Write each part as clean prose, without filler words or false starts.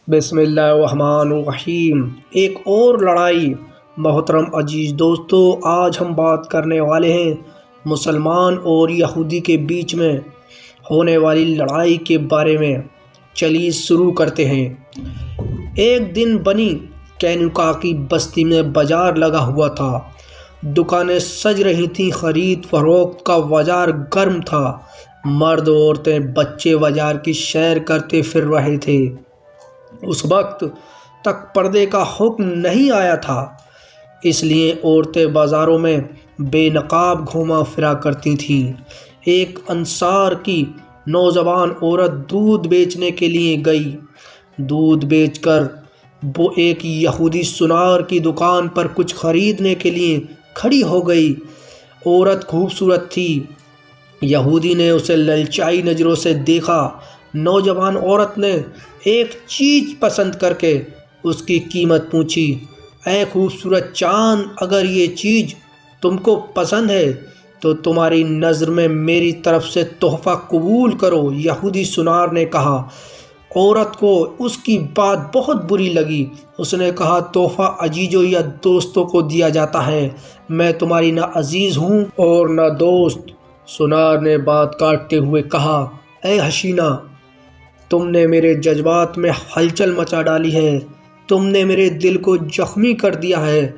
بسم اللہ الرحمن الرحیم۔ ایک اور لڑائی۔ محترم عزیز دوستو، آج ہم بات کرنے والے ہیں مسلمان اور یہودی کے بیچ میں ہونے والی لڑائی کے بارے میں۔ چلیے شروع کرتے ہیں۔ ایک دن بنی قینقاع کی بستی میں بازار لگا ہوا تھا۔ دکانیں سج رہی تھیں، خرید فروخت کا بازار گرم تھا۔ مرد عورتیں بچے بازار کی سیر کرتے پھر رہے تھے۔ اس وقت تک پردے کا حکم نہیں آیا تھا، اس لیے عورتیں بازاروں میں بے نقاب گھوما پھرا کرتی تھیں۔ ایک انصار کی نوجوان عورت دودھ بیچنے کے لیے گئی۔ دودھ بیچ کر وہ ایک یہودی سنار کی دکان پر کچھ خریدنے کے لیے کھڑی ہو گئی۔ عورت خوبصورت تھی۔ یہودی نے اسے للچائی نظروں سے دیکھا۔ نوجوان عورت نے ایک چیز پسند کر کے اس کی قیمت پوچھی۔ اے خوبصورت چاند، اگر یہ چیز تم کو پسند ہے تو تمہاری نظر میں میری طرف سے تحفہ قبول کرو، یہودی سنار نے کہا۔ عورت کو اس کی بات بہت بری لگی۔ اس نے کہا، تحفہ عزیزوں یا دوستوں کو دیا جاتا ہے، میں تمہاری نہ عزیز ہوں اور نہ دوست۔ سنار نے بات کاٹتے ہوئے کہا، اے حسینہ، تم نے میرے جذبات میں ہلچل مچا ڈالی ہے، تم نے میرے دل کو زخمی کر دیا ہے،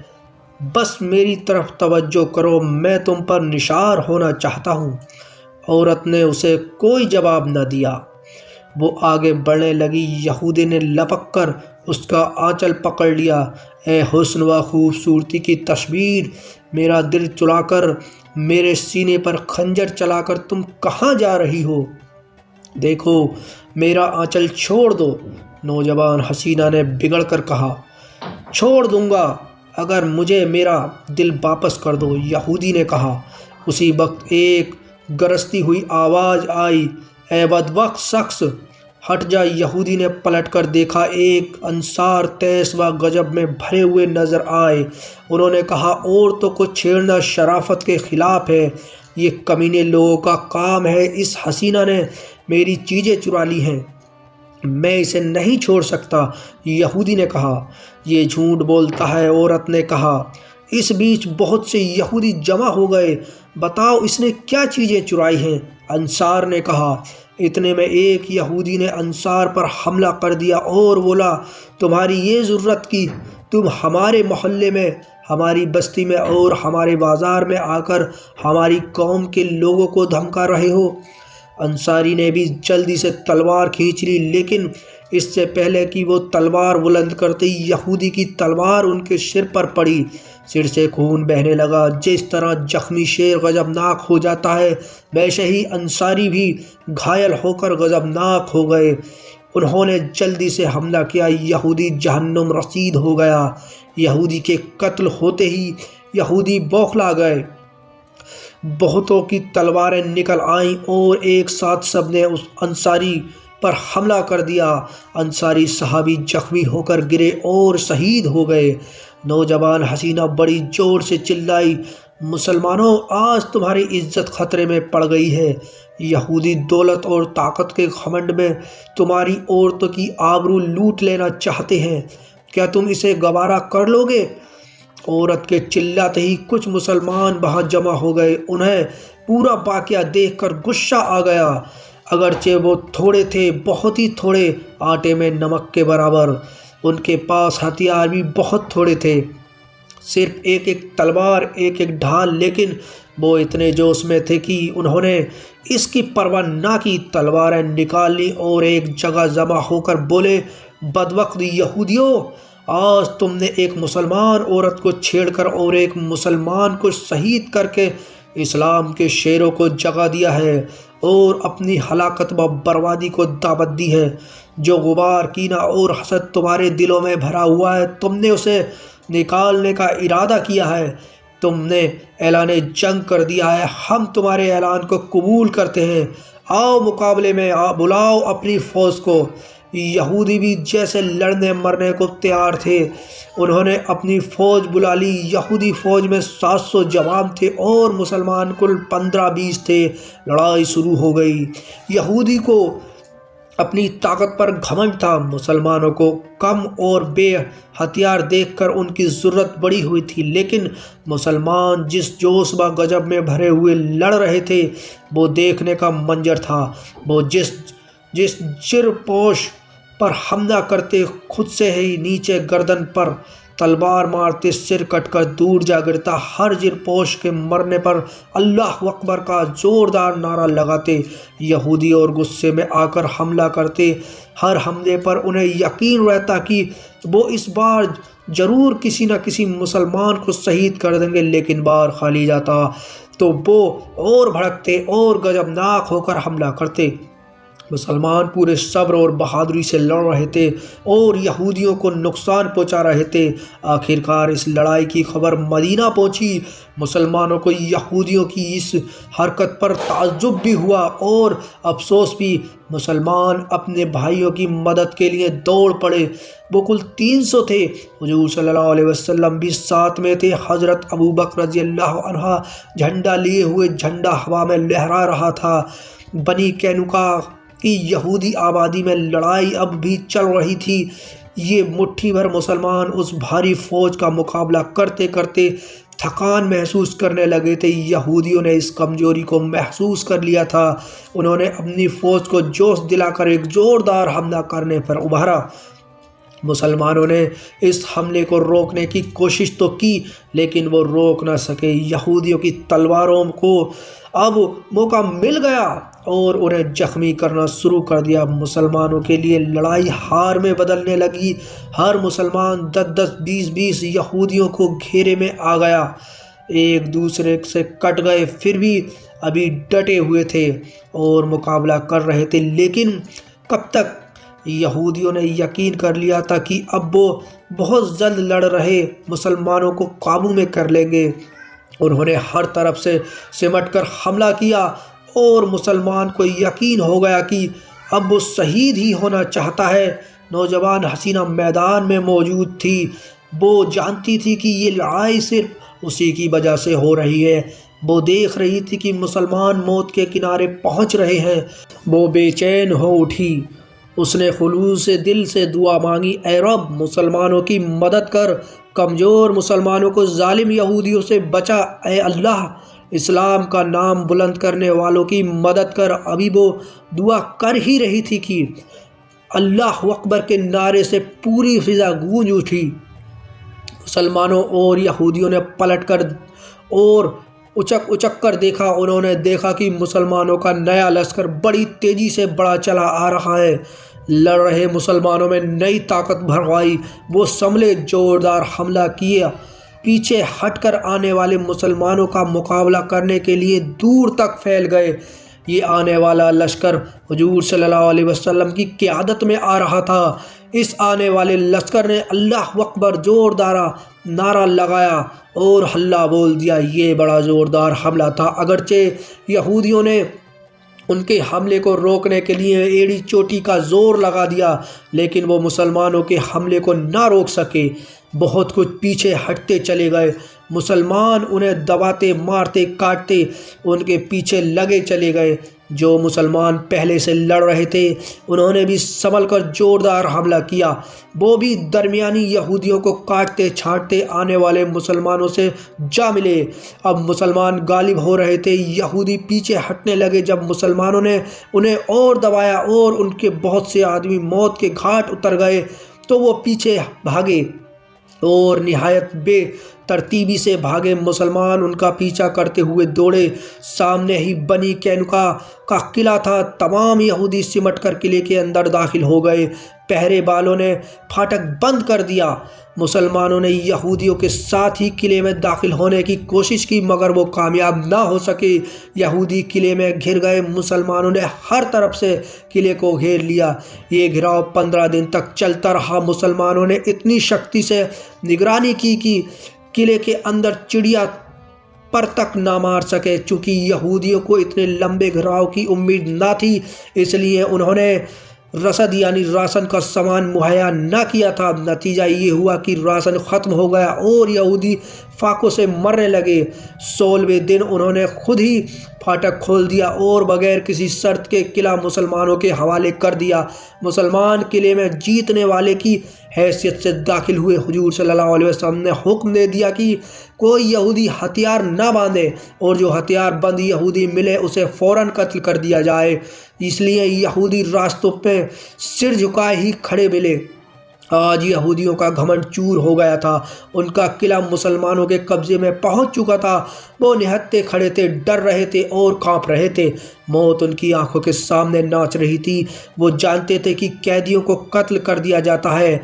بس میری طرف توجہ کرو، میں تم پر نثار ہونا چاہتا ہوں۔ عورت نے اسے کوئی جواب نہ دیا۔ وہ آگے بڑھنے لگی۔ یہودی نے لپک کر اس کا آنچل پکڑ لیا۔ اے حسن و خوبصورتی کی تصویر، میرا دل چرا کر، میرے سینے پر خنجر چلا کر تم کہاں جا رہی ہو؟ دیکھو، میرا آنچل چھوڑ دو۔ نوجوان حسینہ نے بگڑ کر کہا، چھوڑ دوں گا اگر مجھے میرا دل واپس کر دو، یہودی نے کہا۔ اسی وقت ایک گرجتی ہوئی آواز آئی، اے بدبخت شخص، ہٹ جا۔ یہودی نے پلٹ کر دیکھا، ایک انصار تیش و غضب میں بھرے ہوئے نظر آئے۔ انہوں نے کہا، عورتوں کو چھیڑنا شرافت کے خلاف ہے، یہ کمینے لوگوں کا کام ہے۔ اس حسینہ نے میری چیزیں چرا لی ہیں، میں اسے نہیں چھوڑ سکتا، یہودی نے کہا۔ یہ جھوٹ بولتا ہے، عورت نے کہا۔ اس بیچ بہت سے یہودی جمع ہو گئے۔ بتاؤ، اس نے کیا چیزیں چرائی ہیں؟ انصار نے کہا۔ اتنے میں ایک یہودی نے انصار پر حملہ کر دیا اور بولا، تمہاری یہ ضرورت کی تم ہمارے محلے میں، ہماری بستی میں اور ہمارے بازار میں آ کر ہماری قوم کے لوگوں کو دھمکا رہے ہو؟ انصاری نے بھی جلدی سے تلوار کھینچ لی، لیکن اس سے پہلے کہ وہ تلوار بلند کرتے یہودی کی تلوار ان کے سر پر پڑی۔ سر سے خون بہنے لگا۔ جس طرح زخمی شیر غضبناک ہو جاتا ہے، ویسے ہی انصاری بھی گھائل ہو کر غضبناک ہو گئے۔ انہوں نے جلدی سے حملہ کیا۔ یہودی جہنم رسید ہو گیا۔ یہودی کے قتل ہوتے ہی یہودی بوکھلا گئے۔ بہتوں کی تلواریں نکل آئیں اور ایک ساتھ سب نے اس انصاری پر حملہ کر دیا۔ انصاری صحابی زخمی ہو کر گرے اور شہید ہو گئے۔ نوجوان حسینہ بڑی زور سے چلائی، مسلمانوں، آج تمہاری عزت خطرے میں پڑ گئی ہے۔ یہودی دولت اور طاقت کے گھمنڈ میں تمہاری عورتوں کی آبرو لوٹ لینا چاہتے ہیں، کیا تم اسے گوارا کر لو گے؟ عورت کے چلاتے ہی کچھ مسلمان وہاں جمع ہو گئے۔ انہیں پورا واقعہ دیکھ کر غصہ آ گیا۔ اگرچہ وہ تھوڑے تھے، بہت ہی تھوڑے، آٹے میں نمک کے برابر، ان کے پاس ہتھیار بھی بہت تھوڑے تھے، صرف ایک ایک تلوار، ایک ایک ڈھال، لیکن وہ اتنے جوش میں تھے کہ انہوں نے اس کی پرواہ نہ کی۔ تلواریں نکال لی اور ایک جگہ جمع ہو کر بولے، بدبخت یہودیوں، آج تم نے ایک مسلمان عورت کو چھیڑ کر اور ایک مسلمان کو شہید کر کے اسلام کے شیروں کو جگا دیا ہے اور اپنی ہلاکت و بربادی کو دعوت دی ہے۔ جو غبار، کینہ اور حسد تمہارے دلوں میں بھرا ہوا ہے، تم نے اسے نکالنے کا ارادہ کیا ہے، تم نے اعلان جنگ کر دیا ہے۔ ہم تمہارے اعلان کو قبول کرتے ہیں، آؤ مقابلے میں، بلاؤ اپنی فوج کو۔ یہودی بھی جیسے لڑنے مرنے کو تیار تھے۔ انہوں نے اپنی فوج بلا لی۔ یہودی فوج میں 700 جوان تھے اور مسلمان کل 15-20 تھے۔ لڑائی شروع ہو گئی۔ یہودی کو اپنی طاقت پر گھمنڈ تھا۔ مسلمانوں کو کم اور بے ہتھیار دیکھ کر ان کی ضرورت بڑی ہوئی تھی، لیکن مسلمان جس جوش و غضب میں بھرے ہوئے لڑ رہے تھے وہ دیکھنے کا منظر تھا۔ وہ جس جرپوش پر حملہ کرتے خود سے ہی نیچے گردن پر تلوار مارتے سر کٹ کر دور جا گرتا۔ ہر جرپوش کے مرنے پر اللہ اکبر کا زوردار نعرہ لگاتے یہودی اور غصے میں آ کر حملہ کرتے۔ ہر حملے پر انہیں یقین رہتا کہ وہ اس بار ضرور کسی نہ کسی مسلمان کو شہید کر دیں گے، لیکن بار خالی جاتا تو وہ اور بھڑکتے اور غضبناک ہو کر حملہ کرتے۔ مسلمان پورے صبر اور بہادری سے لڑ رہے تھے اور یہودیوں کو نقصان پہنچا رہے تھے۔ آخرکار اس لڑائی کی خبر مدینہ پہنچی۔ مسلمانوں کو یہودیوں کی اس حرکت پر تعجب بھی ہوا اور افسوس بھی۔ مسلمان اپنے بھائیوں کی مدد کے لیے دوڑ پڑے۔ وہ کل 300 تھے۔ حضور صلی اللہ علیہ وسلم بھی ساتھ میں تھے۔ حضرت ابوبکر رضی اللہ عنہ جھنڈا لیے ہوئے جھنڈا ہوا میں لہرا رہا تھا۔ بنی قینقاع کی یہودی آبادی میں لڑائی اب بھی چل رہی تھی۔ یہ مٹھی بھر مسلمان اس بھاری فوج کا مقابلہ کرتے کرتے تھکان محسوس کرنے لگے تھے۔ یہودیوں نے اس کمزوری کو محسوس کر لیا تھا۔ انہوں نے اپنی فوج کو جوش دلا کر ایک زوردار حملہ کرنے پر ابھارا۔ مسلمانوں نے اس حملے کو روکنے کی کوشش تو کی، لیکن وہ روک نہ سکے۔ یہودیوں کی تلواروں کو اب موقع مل گیا اور انہیں زخمی کرنا شروع کر دیا۔ مسلمانوں کے لیے لڑائی ہار میں بدلنے لگی۔ ہر مسلمان 10 20 یہودیوں کو گھیرے میں آ گیا۔ ایک دوسرے سے کٹ گئے، پھر بھی ابھی ڈٹے ہوئے تھے اور مقابلہ کر رہے تھے۔ لیکن کب تک؟ یہودیوں نے یقین کر لیا تھا کہ اب وہ بہت جلد لڑ رہے مسلمانوں کو قابو میں کر لیں گے۔ انہوں نے ہر طرف سے سمٹ کر حملہ کیا اور مسلمان کو یقین ہو گیا کہ اب وہ شہید ہی ہونا چاہتا ہے۔ نوجوان حسینہ میدان میں موجود تھی۔ وہ جانتی تھی کہ یہ لڑائی صرف اسی کی وجہ سے ہو رہی ہے۔ وہ دیکھ رہی تھی کہ مسلمان موت کے کنارے پہنچ رہے ہیں۔ وہ بے چین ہو اٹھی۔ اس نے خلوص دل سے دعا مانگی، اے رب مسلمانوں کی مدد کر، کمزور مسلمانوں کو ظالم یہودیوں سے بچا۔ اے اللہ اسلام کا نام بلند کرنے والوں کی مدد کر۔ ابھی وہ دعا کر ہی رہی تھی کہ اللہ اکبر کے نعرے سے پوری فضا گونج اٹھی۔ مسلمانوں اور یہودیوں نے پلٹ کر اور اچک کر دیکھا۔ انہوں نے دیکھا کہ مسلمانوں کا نیا لشکر بڑی تیزی سے بڑا چلا آ رہا ہے۔ لڑ رہے مسلمانوں میں نئی طاقت بھر آئی۔ وہ سنبھلے، زوردار حملہ کیا۔ پیچھے ہٹ کر آنے والے مسلمانوں کا مقابلہ کرنے کے لیے دور تک پھیل گئے۔ یہ آنے والا لشکر حضور صلی اللہ علیہ وسلم کی قیادت میں آ رہا تھا۔ اس آنے والے لشکر نے اللہ اکبر زوردار نعرہ لگایا اور ہلہ بول دیا۔ یہ بڑا زوردار حملہ تھا۔ اگرچہ یہودیوں نے ان کے حملے کو روکنے کے لیے ایڑی چوٹی کا زور لگا دیا، لیکن وہ مسلمانوں کے حملے کو نہ روک سکے۔ بہت کچھ پیچھے ہٹتے چلے گئے۔ مسلمان انہیں دباتے، مارتے، کاٹتے ان کے پیچھے لگے چلے گئے۔ جو مسلمان پہلے سے لڑ رہے تھے انہوں نے بھی سنبھل کر زوردار حملہ کیا۔ وہ بھی درمیانی یہودیوں کو کاٹتے چھانٹتے آنے والے مسلمانوں سے جا ملے۔ اب مسلمان غالب ہو رہے تھے۔ یہودی پیچھے ہٹنے لگے۔ جب مسلمانوں نے انہیں اور دبایا اور ان کے بہت سے آدمی موت کے گھاٹ اتر گئے تو وہ پیچھے بھاگے اور نہایت بے ترتیبی سے بھاگے۔ مسلمان ان کا پیچھا کرتے ہوئے دوڑے۔ سامنے ہی بنی قینقاع کا قلعہ تھا۔ تمام یہودی سمٹ کر قلعے کے اندر داخل ہو گئے۔ پہرے بالوں نے پھاٹک بند کر دیا۔ مسلمانوں نے یہودیوں کے ساتھ ہی قلعے میں داخل ہونے کی کوشش کی، مگر وہ کامیاب نہ ہو سکے۔ یہودی قلعے میں گھر گئے۔ مسلمانوں نے ہر طرف سے قلعے کو گھیر لیا۔ یہ گھیراؤ 15 دن تک چلتا رہا۔ مسلمانوں نے اتنی شکتی سے نگرانی کی کہ قلعے کے اندر چڑیا پر تک نہ مار سکے۔ چونکہ یہودیوں کو اتنے لمبے گھیراؤ کی امید نہ تھی، اس لیے انہوں نے رسد یعنی راشن کا سامان مہیا نہ کیا تھا۔ نتیجہ یہ ہوا کہ راشن ختم ہو گیا اور یہودی فاقوں سے مرنے لگے۔ 16ویں دن انہوں نے خود ہی پھاٹک کھول دیا اور بغیر کسی شرط کے قلعہ مسلمانوں کے حوالے کر دیا۔ مسلمان قلعے میں جیتنے والے کی حیثیت سے داخل ہوئے۔ حضور صلی اللہ علیہ وسلم نے حکم دے دیا کہ کوئی یہودی ہتھیار نہ باندھے اور جو ہتھیار بند یہودی ملے اسے فوراً قتل کر دیا جائے۔ اس لیے یہودی راستوں پہ سر جھکائے ہی کھڑے ملے۔ آج یہودیوں کا گھمنڈ چور ہو گیا تھا۔ ان کا قلعہ مسلمانوں کے قبضے میں پہنچ چکا تھا۔ وہ نہتے کھڑے تھے، ڈر رہے تھے اور کانپ رہے تھے۔ موت ان کی آنکھوں کے سامنے ناچ رہی تھی۔ وہ جانتے تھے کہ قیدیوں کو قتل کر دیا جاتا ہے۔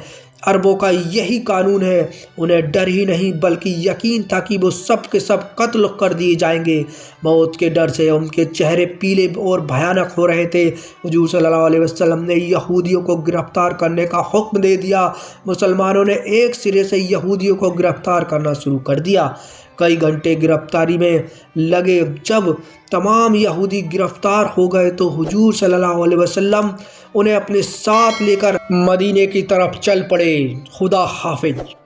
عربوں کا یہی قانون ہے۔ انہیں ڈر ہی نہیں بلکہ یقین تھا کہ وہ سب کے سب قتل کر دیے جائیں گے۔ موت کے ڈر سے ان کے چہرے پیلے اور بھیانک ہو رہے تھے۔ حضور صلی اللہ علیہ وسلم نے یہودیوں کو گرفتار کرنے کا حکم دے دیا۔ مسلمانوں نے ایک سرے سے یہودیوں کو گرفتار کرنا شروع کر دیا۔ کئی گھنٹے گرفتاری میں لگے۔ جب تمام یہودی گرفتار ہو گئے تو حضور صلی اللہ علیہ وسلم انہیں اپنے ساتھ لے کر مدینے کی طرف چل پڑے۔ خدا حافظ۔